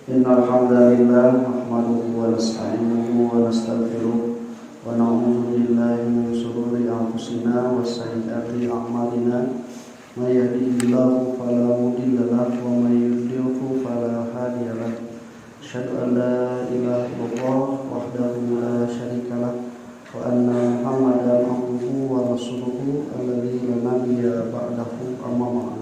Innal hamdalillah nahmaduhu wa nasta'inuhu wa nastaghfiruh wa na'udzu billahi min shururi anfusina wa sayyiati a'malina. May yahdihillahu fala mudilla lahu wa may yudlilhu fala hadiya lahu. Asyhadu an la ilaha illallah wahdahu la syarika lahu wa anna Muhammadan abduhu wa rasuluhu alladzi la nabiyya ba'dahu amma ba'du.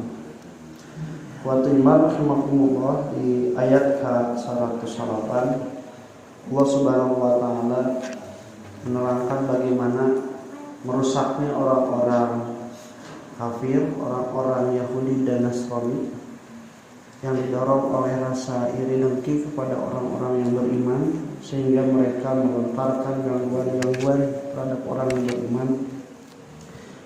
Wa timbang rahimakumullah, di ayat ke-108 Allah Subhanahu wa taala menerangkan bagaimana merusaknya orang-orang kafir, orang-orang Yahudi dan Nasrani yang didorong oleh rasa iri dengki kepada orang-orang yang beriman, sehingga mereka melontarkan gangguan-gangguan terhadap orang yang beriman.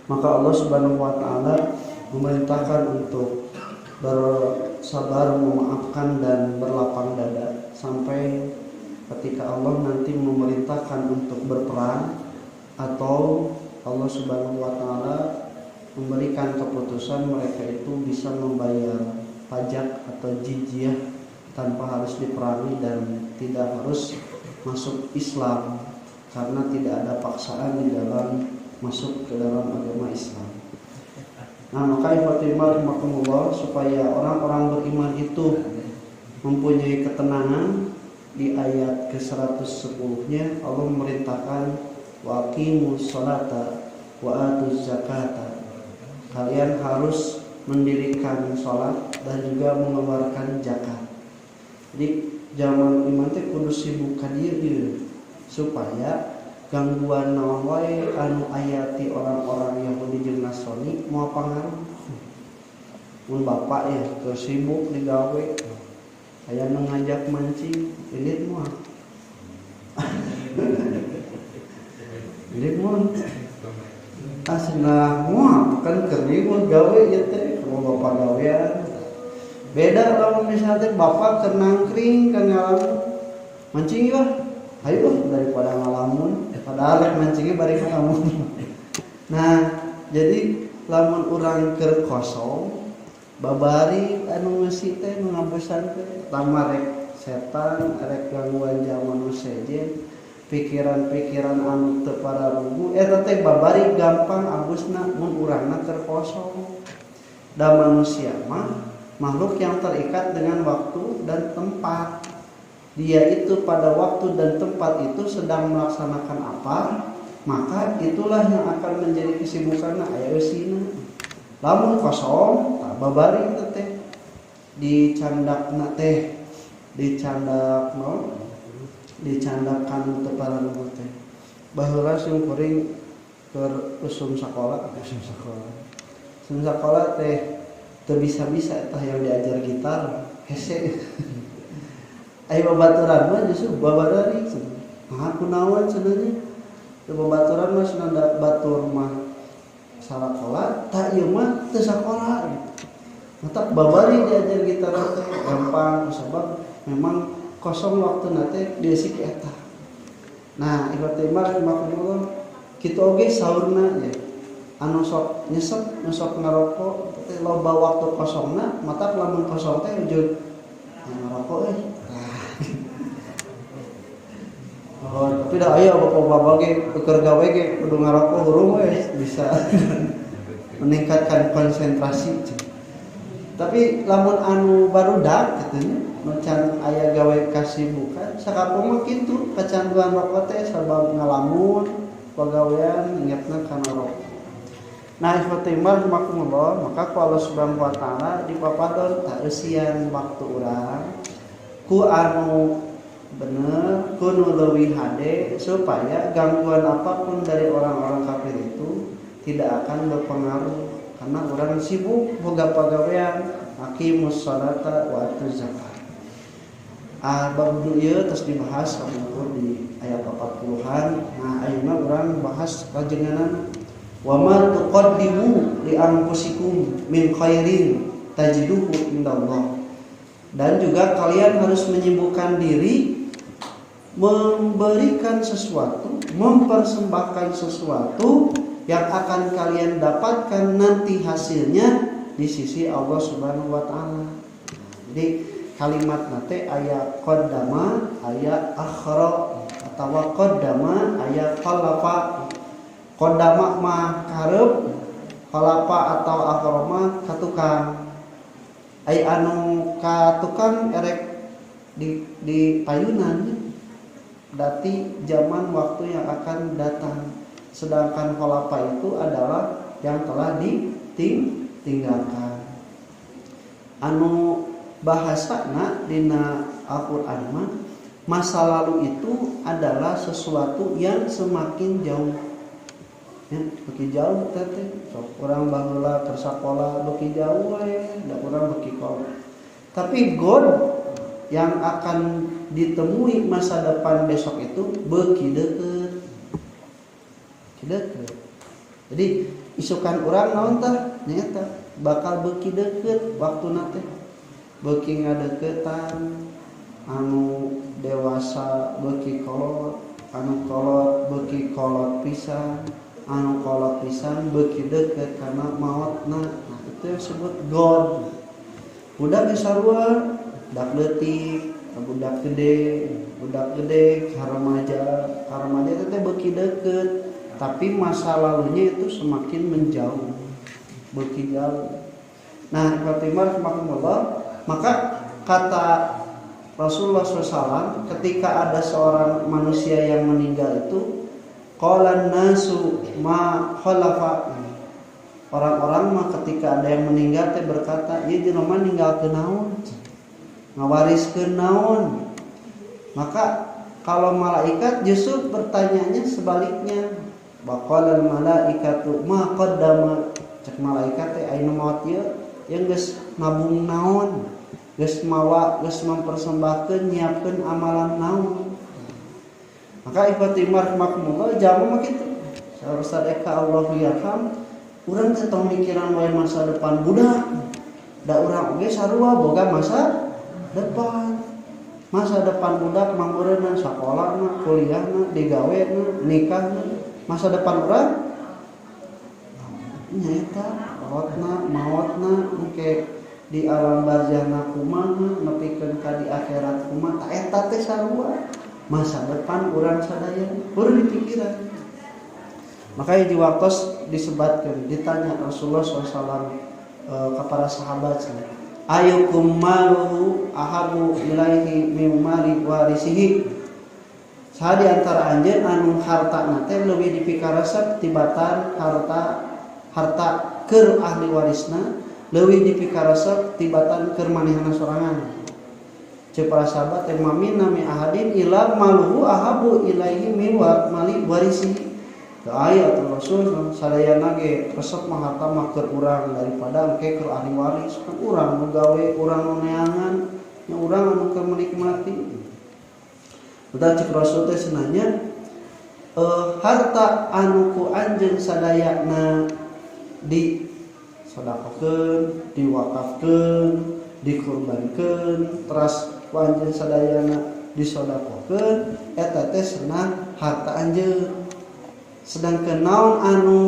Maka Allah Subhanahu wa taala memerintahkan untuk bersabar, memaafkan dan berlapang dada sampai ketika Allah nanti memerintahkan untuk berperang, atau Allah Subhanahu wa taala memberikan keputusan mereka itu bisa membayar pajak atau jizyah tanpa harus diperangi dan tidak harus masuk Islam, karena tidak ada paksaan di dalam masuk ke dalam agama Islam. Nah, maka ikhwatimah supaya orang-orang beriman itu mempunyai ketenangan, di ayat ke-110-nya Allah memerintahkan wa aqimus sholata wa atuz zakata. Kalian harus mendirikan sholat dan juga mengeluarkan zakat. Jadi zaman iman teh kudu sibuk ka dieu supaya gangguan naon wae anu ayati orang-orang Yahudi jeung Nasrani moal pangaruh. Mun bapak ya keur sibuk di gawe, aya nu ngajak mancing, ini moal. Ini moal. Asna moal kan keur mun gawe ieu teh kalau bapak gawean. Beda lamun misalnya teh bapak keur nangkring keur ngalamun mancing yeuh. Ayo daripada ngalamun, padahal rek mancingnya bari ngalamun. Nah, jadi lamun urang keur kosong, babari anu ngeusi teh nu ngabesan teh, tama rek setan, rek gangguan zaman nu sejen, pikiran-pikiran anu teu pararugu, eta teh babari gampang abusna mun urangna keur kosong. Da manusia mah makhluk yang terikat dengan waktu dan tempat. Dia itu pada waktu dan tempat itu sedang melaksanakan apa, maka itulah yang akan menjadi kesibukanna aya eusina. Lamun kosong, babari teh dicandakna teh, dicandakno, dicandakan teu pararugu teh. Baheula sing kuring keur usum sakola. Usum sakola teh teu bisa-bisa tah yang diajar gitar, hese. Ayo babaturan mah justru babadari cenah. Nah, kunaon cenah? Babaturan mah cenah batur mah salakola, tak ieu mah teu sakola gitu. Mata babari diajar gitar teh gampang sabab memang kosong waktuna teh dieusi ke eta. Nah, ibarat maksudna kitu oge saurna ya. Anu sok nyesep, anu sok ngarokok, teh loba waktu kosongna, mata lamun kosong teh ujug ngarokok euy. Oh, tapi dah aya bapak-bapak ge keur gawe ge kudu ngarokok hurung we bisa meningkatkan konsentrasi. Tapi lamun anu barudak kitu nya can aya gawe kasibukan sakampung mah kitu kecanduan rokok teh sabab ngalamun pagawean ingetna kana rokok. Nah, ikhwatimah rahimakumullah, maka ku Allah Subhanahu wa taala dipapadon ta eusian waktu urang ku anu bener, kuno leuwih hade, supaya gangguan apapun dari orang-orang kafir itu tidak akan berpengaruh, karena orang sibuk boga pagawean, aqimus sholata wa atuz zakat. Bab ieu terus dibahas samukur di ayat 40-an. Nah, ayeuna urang bahas kajenganan wa ma tuqaddimu li anfusikum min khairin tajiduhu indallah. Dan juga kalian harus menyibukkan diri memberikan sesuatu, mempersembahkan sesuatu yang akan kalian dapatkan nanti hasilnya di sisi Allah Subhanahu wa taala. Jadi kalimat nate aya qaddama aya akhara atawa qaddama aya khalafa. Qaddama mah karep, khalafa atau akhara mah katukang. Ai anu katukang erek di payunan berarti zaman waktu yang akan datang, sedangkan khalafa itu adalah yang telah ditinggalkan. Anu bahasana dina Al-Qur'an mah masa lalu itu adalah sesuatu yang semakin jauh. Ya, beki jauh teh orang baheula keur sakola beki jauh we, da urang beki kolot. Tapi God yang akan ditemui masa depan besok itu beki deukeut. Deukeut. Jadi isukan urang naon tah? Nyaeta bakal beki deukeut waktuna teh. Beki ngadeuketan, anu dewasa beki kolot, anu kolot beki kolot pisan, anu kolot pisan beki deukeut karena maotna. Nah, itu yang disebut God. Budak sarua, budak leutik, budak gede, remaja teh beki deukeut, tapi masa lalunya itu semakin menjauh, beki jauh. Nah, Fatimah rahimahullah, maka kata Rasulullah SAW ketika ada seorang manusia yang meninggal itu, qalan nasu ma khalafa. Orang-orang mah ketika ada yang meninggal teh berkata, ieu jelema ninggalkeun naon? Ngawariskeun naon? Maka kalau malaikat justru bertanyanya sebaliknya. Baqalal malaikatu ma qaddama. Cek malaikat teh ayeuna maot ieu yang geus nabung naon? Geus mawa, geus mempersembahkeun nyiapkeun amalan naon? Maka ikhwatimar makmullah jamu mah kitu. Saurusad eka Allahu yarham, urang teh tong mikiran wae masa depan budak. Da urang oge sarua boga masa depan. Masa depan budak mangeureunna sakolahna, kuliahna, digawena, nikahna. Masa depan urang nyaeta maotna engke di alam barzahna kumaha, nepikeun ka di akhirat kumaha. Ta eta teh sarua masa depan urang sadaya kudu dipikiran. Makanya di waktu disebutkan, ditanya Rasulullah SAW kepada sahabat, ayukum maluhu ahabu ilaihi min mali warisihi. Saha di antara anjeun anu hartana teh leuwih dipikaresep tibatan harta keur ahli warisna, leuwih dipikaresep tibatan keur manehna sorangan. Cek para sahabat teh mamin nami ahadin ila maluhu ahabu ilaihi min mali warisihi. Ayat Rasul sadayana ge resep mah harta mah keur urang daripada engke keur ahli waris. Kan urang nu gawe, urang nu neangan, nya urang anu keur menikmati. Udah cek Rasul teh senanya harta anu ku anjeun sadayana di sedekahkeun, diwakafkeun, dikurbankeun, teras ku anjeun sadayana disedekahkeun, eta teh cenah harta anjeun. Sedangkan naon anu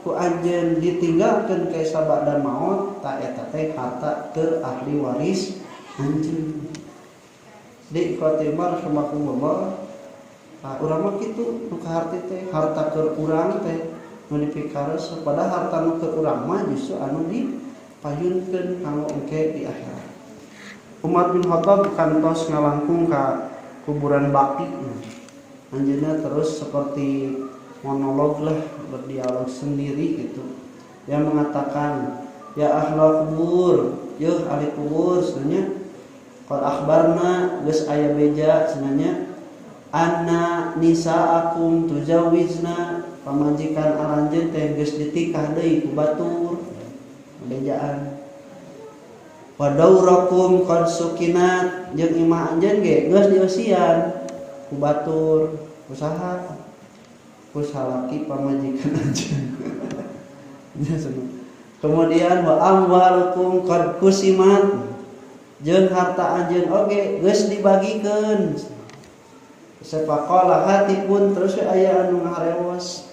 ku anjeun ditinggalkeun ka sabada maot, ta eta teh harta keur ahli waris anjeun. Di Fatimah rahimakumullah, urang mah kitu nu kaharti teh harta keur urang teh nu dipikaresep, padahal harta nu keur urang mah justru anu dipayunkeun kanggo engke di akhirat. Umar bin Khattab kantos ngalangkung ka kuburan Baqi. Anjeunna terus seperti monolog lah, berdialog sendiri gitu. Dia mengatakan, ya ahla kubur, yuh ahli kubur, sebenarnya qad akhbarna geus aya beja sebenarnya anna nisaakum tujawizna, pamajikan aranjeun teh geus ditikah deui ku batur bejaan. Wa daurakum qad sukinat, jeung imah anjeun ge geus dieusian ku batur usaha salaki pamajikan anjeun. Kemudian wa amwalukum qad kusimat, jeung harta anjeun oge geus dibagikeun. Sepaqala hatipun, terus aya anu ngaharewas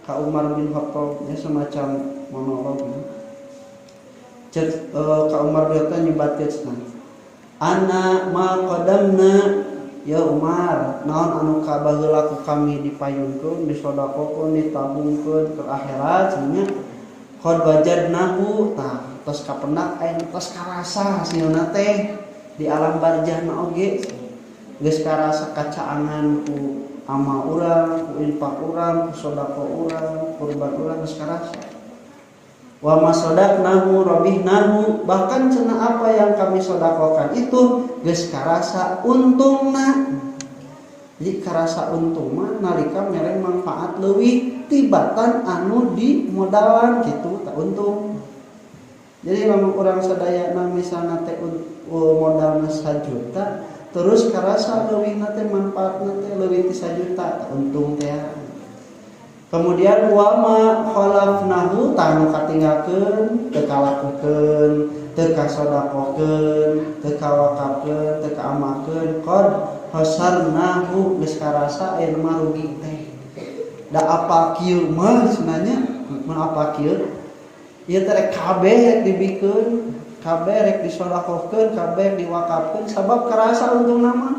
ka Umar bin Khattab, nya semacam monolog. Cek ka Umar bin Khattab nyebatkeun cenah. Ana ma qadamna ya Umar, naon anu kabaheula ku kami dipayunkeun, disodakokeun, ditabungkeun ke akhirat nya qad wajadnahu tah tos kapendak aya tos karasa hasilna teh di alam barzahna oge geus karasa kacaangan ku amal urang, ku infak urang, ku sedekah urang, kurban urang geus karasa. Wa masodaqnahu rabihnahu, bahkan cenah apa yang kami sedekahkan itu geus karasa untungna. Jadi karasa untung mah nalika mere manfaat leuwih tibatan anu di modalan kitu tak untung. Jadi lamun urang sadayana misalna teh modalna 1 juta terus karasa leuwihna teh manfaatna teh leuwih ti 1 juta tak untung teh. Kemudian wa ma khalafnahu tanu katinggalkeun teu kalakukeun teu kasodakokeun teu kawakafkeun teu kaamalkeun qad hasarnahu geus karasa aya mah rugi teh. Da apa kieu mah sebenarnya mun apa kieu ieu teh rek kabeh rek dibikeun kabeh rek disodakokeun kabeh diwakafkeun sabab karasa untungna mah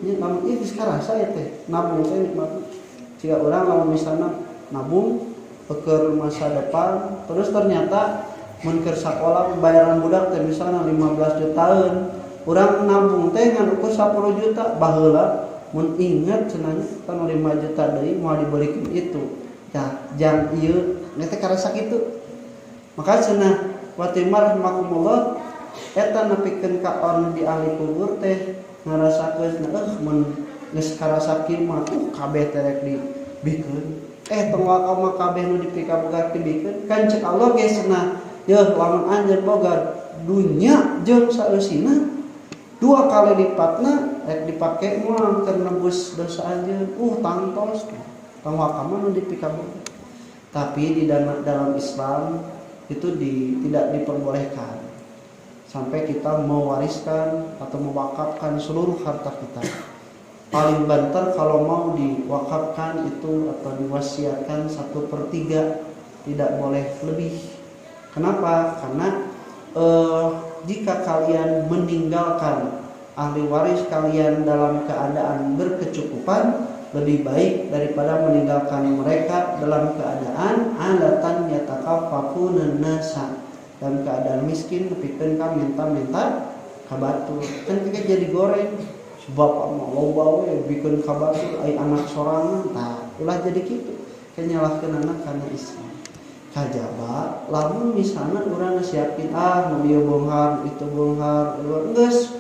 nya lamun ieu geus karasa ya teh nabung teh nikmatna. Jika orang lamun misalnya nabung keur masa depan terus ternyata mun keur sakola bayaran budak teh misalnya 15 jutaan urang nabung teh ngan ukur 10 juta baheula mun inget cenanya kan 5 juta deui moal dibeurekeun itu ya jang ieu teh karasa kitu maka cenah wa timar rahimakumullah eta nepikeun ka anu di ahli kubur teh ngarasakeun mun geus karasa kieu mah kabeh teh rek dibikeun tong wakama kabeh nu dipikabukak dibikeun kan cek Allah ge cenah yeuh lamun anjeun boga dunya jeung saeusina 2 kali lipatna rek dipake moal keur nebus dosa anjeun tangtos tong wakama nu dipikabukak. Tapi di dalam Islam itu tidak diperbolehkan sampai kita mewariskan atau mewakafkan seluruh harta kita. Paling banter kalau mau diwakafkan itu atau diwasiatkan 1/3, tidak boleh lebih. Kenapa? Karena jika kalian meninggalkan ahli waris kalian dalam keadaan berkecukupan, lebih baik daripada meninggalkan mereka dalam keadaan alatan yatakaffafuna nasa, dalam keadaan miskin nepikeun ka minta-minta ka batur. Kan kita jadi goreng bapak mah loba we bikin kabatur ai anak sorangan tah ulah jadi kitu kenyalahkeun anak kana Islam. Kajaba lamun misalna urang ngasiapkeun nu ieu beunghar itu beunghar geus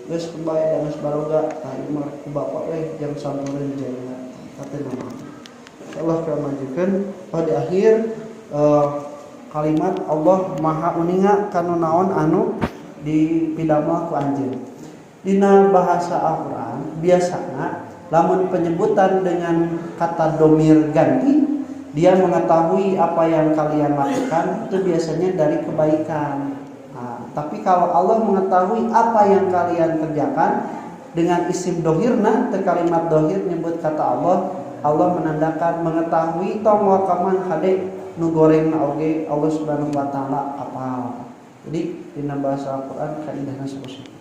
kebae dan geus baroga tah ieu mah ku bapak we jang sampureun jaga teh mah insyaallah ka majukeun di akhir kalimat Allah Maha uninga kana naon anu dipidamel ku anjeun. Dina bahasa Al-Quran biasanya lamun penyebutan dengan kata domir ganti dia mengetahui apa yang kalian lakukan itu biasanya dari kebaikan. Tapi kalau Allah mengetahui apa yang kalian kerjakan dengan isim dohirna kalimat dohir nyebut kata Allah menandakan mengetahui tong wakaman hade nu gorengna oge Allah Subhanahu wa taala apa. Jadi dina bahasa Al-Quran kaidahna saeuseut.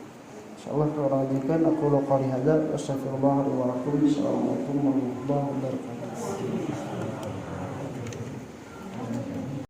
Allah terwajibkan aku lo kali hadza astaghfirullah wa lakum. Assalamualaikum warahmatullahi wabarakatuh.